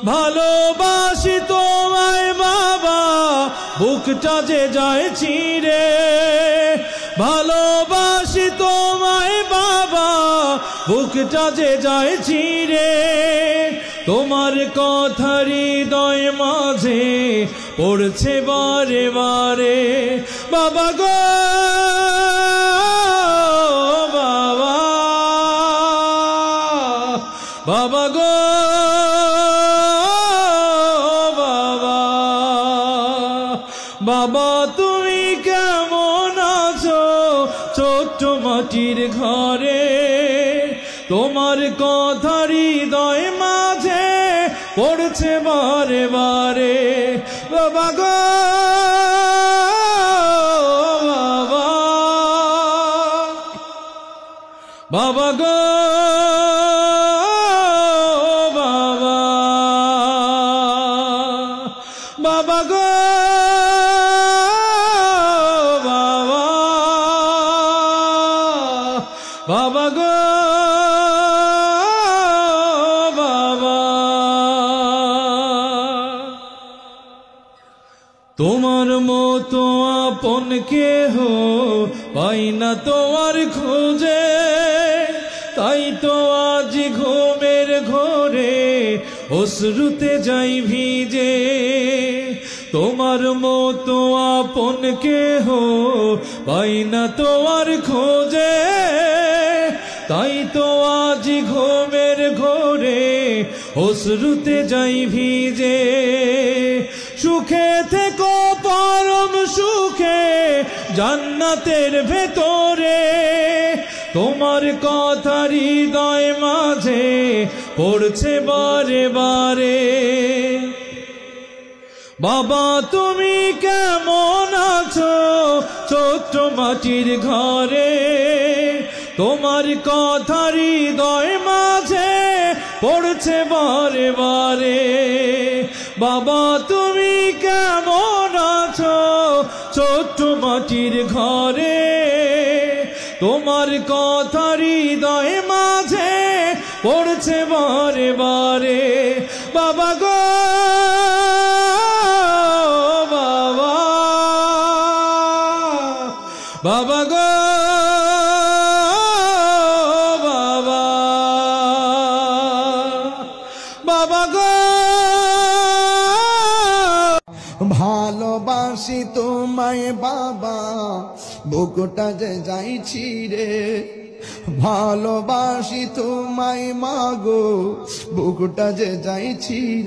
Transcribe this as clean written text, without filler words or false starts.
ভালোবাসি তোমায় বাবা, বুকটা যে যায় ছিঁড়ে। ভালোবাসি তোমায় বাবা, বুকটা যে যায় ছিঁড়ে। তোমার কথা হৃদয় মাঝে পড়ছে বারে বারে। বাবা গো বাবা, বাবা গো বাবা, তুমি কেমন আছো ছোট্ট মাটির ঘরে? তোমার কথা হৃদয় মাঝে পড়ছে বারে বারে। বাবা গো বাবা, বাবা গো বাবা, বাবা গো বাবা গো বাবা। তোমার মতো আপন কেহ পাই না তোমার খোঁজে, তাই তো আজ ঘুমের ঘোরে অশ্রুতে যাই ভিজে। তোমার মতো আপন কেহ পাই না তোমার খোঁজে, তাই তো আজ ঘুমের ঘোরে অশ্রুতে যাই ভিজে। সুখে থেকো পরম সুখে জান্নাতের ভেতরে। তোমার কথা হৃদয় মাঝে পড়ছে বারে বারে। বাবা তুমি কেমন আছো ছোট্ট মাটির ঘরে? তোমার কথা হৃদয় মাঝে পড়ছে বারে বারে। বাবা তুমি কেমন আছো ছোট্ট মাটির ঘরে? তোমার কথা হৃদয় মাঝে পড়ছে বারে বারে। বাবা গো বাবা, বাবা গো বাবা, বাবা গো। ভালোবাসি তোমায় বাবা, বুকটা যে যাই ছিঁড়ে। ভালোবাসি তোমায় মাগো, বুকটা যে যাই ছিঁড়ে।